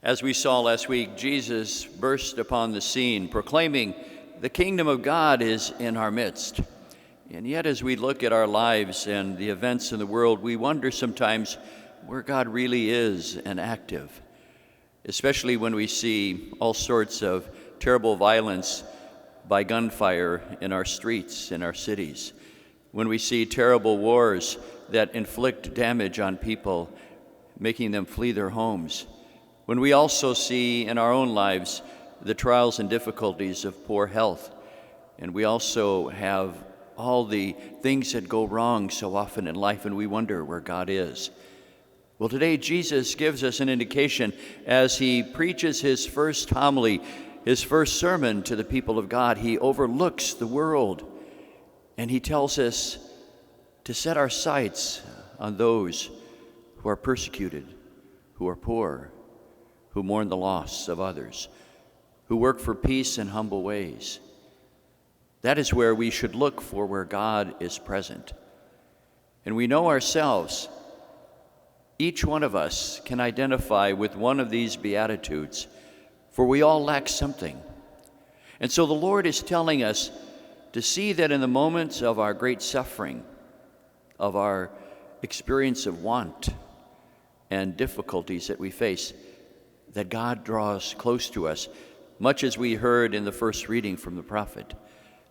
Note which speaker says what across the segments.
Speaker 1: As we saw last week, Jesus burst upon the scene, proclaiming the kingdom of God is in our midst. And yet, as we look at our lives and the events in the world, we wonder sometimes where God really is and active, especially when we see all sorts of terrible violence by gunfire in our streets, in our cities, when we see terrible wars that inflict damage on people, making them flee their homes, when we also see in our own lives the trials and difficulties of poor health, and we also have all the things that go wrong so often in life, and we wonder where God is. Well, today Jesus gives us an indication as he preaches his first homily, his first sermon to the people of God. He overlooks the world, and he tells us to set our sights on those who are persecuted, who are poor, who mourn the loss of others, who work for peace in humble ways. That is where we should look for where God is present. And we know ourselves, each one of us can identify with one of these Beatitudes, for we all lack something. And so the Lord is telling us to see that in the moments of our great suffering, of our experience of want and difficulties that we face, that God draws close to us, much as we heard in the first reading from the prophet,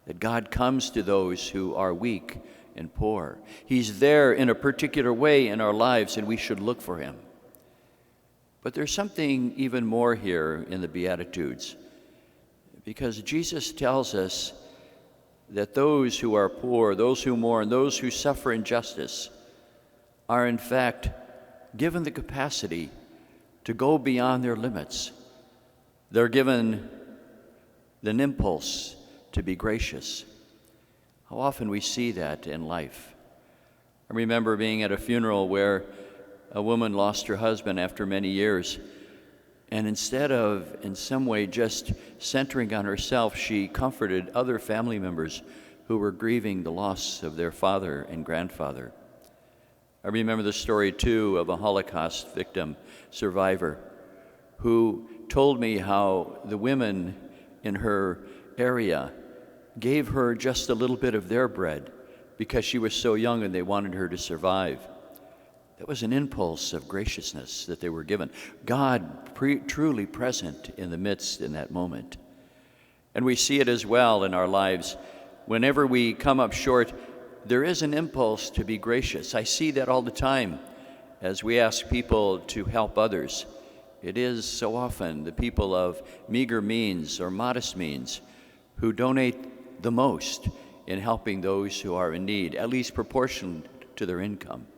Speaker 1: that God comes to those who are weak and poor. He's there in a particular way in our lives, and we should look for him. But there's something even more here in the Beatitudes, because Jesus tells us that those who are poor, those who mourn, those who suffer injustice, are in fact given the capacity to go beyond their limits. They're given an impulse to be gracious. How often we see that in life. I remember being at a funeral where a woman lost her husband after many years, and instead of in some way just centering on herself, she comforted other family members who were grieving the loss of their father and grandfather. I remember the story, too, of a Holocaust victim survivor who told me how the women in her area gave her just a little bit of their bread because she was so young and they wanted her to survive. That was an impulse of graciousness that they were given. God truly present in the midst in that moment. And we see it as well in our lives. Whenever we come up short, there is an impulse to be gracious. I see that all the time as we ask people to help others. It is so often the people of meager means or modest means who donate the most in helping those who are in need, at least proportioned to their income.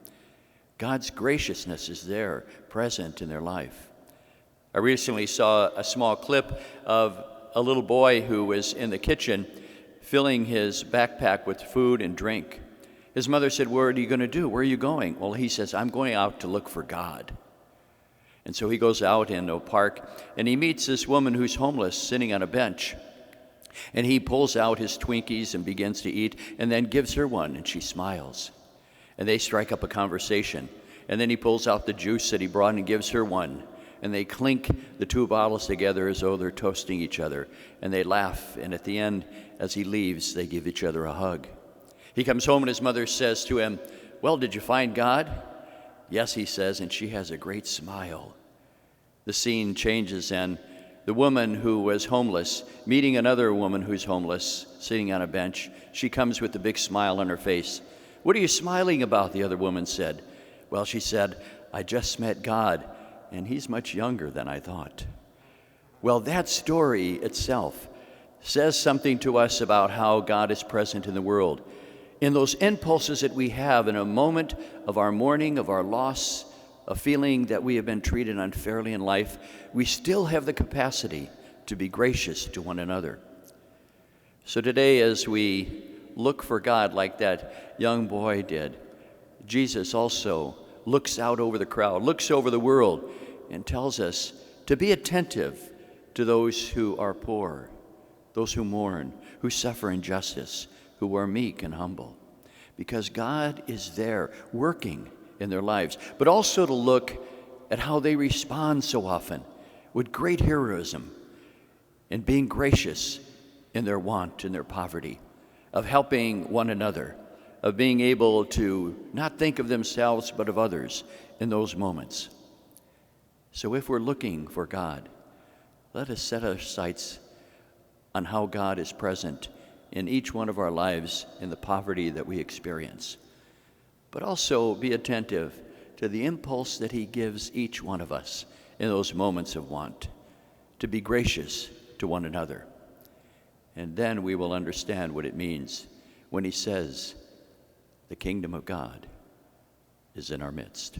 Speaker 1: God's graciousness is there, present in their life. I recently saw a small clip of a little boy who was in the kitchen filling his backpack with food and drink. His mother said, "What are you going to do? Where are you going?" Well, he says, "I'm going out to look for God." And so he goes out in a park, and he meets this woman who's homeless sitting on a bench. And he pulls out his Twinkies and begins to eat, and then gives her one, and she smiles. And they strike up a conversation. And then he pulls out the juice that he brought and gives her one. And they clink the two bottles together as though they're toasting each other. And they laugh, and at the end, as he leaves, they give each other a hug. He comes home and his mother says to him, "Well, did you find God?" "Yes," he says, and she has a great smile. The scene changes, and the woman who was homeless, meeting another woman who's homeless, sitting on a bench, she comes with a big smile on her face. "What are you smiling about?" the other woman said. "Well," she said, "I just met God, and he's much younger than I thought." Well, that story itself says something to us about how God is present in the world. In those impulses that we have in a moment of our mourning, of our loss, a feeling that we have been treated unfairly in life, we still have the capacity to be gracious to one another. So today, as we look for God like that young boy did, Jesus also looks out over the crowd, looks over the world, and tells us to be attentive to those who are poor, those who mourn, who suffer injustice, who are meek and humble, because God is there working in their lives, but also to look at how they respond so often with great heroism and being gracious in their want and their poverty, of helping one another, of being able to not think of themselves but of others in those moments. So if we're looking for God, let us set our sights on how God is present in each one of our lives in the poverty that we experience. But also be attentive to the impulse that he gives each one of us in those moments of want, to be gracious to one another. And then we will understand what it means when he says, the kingdom of God is in our midst.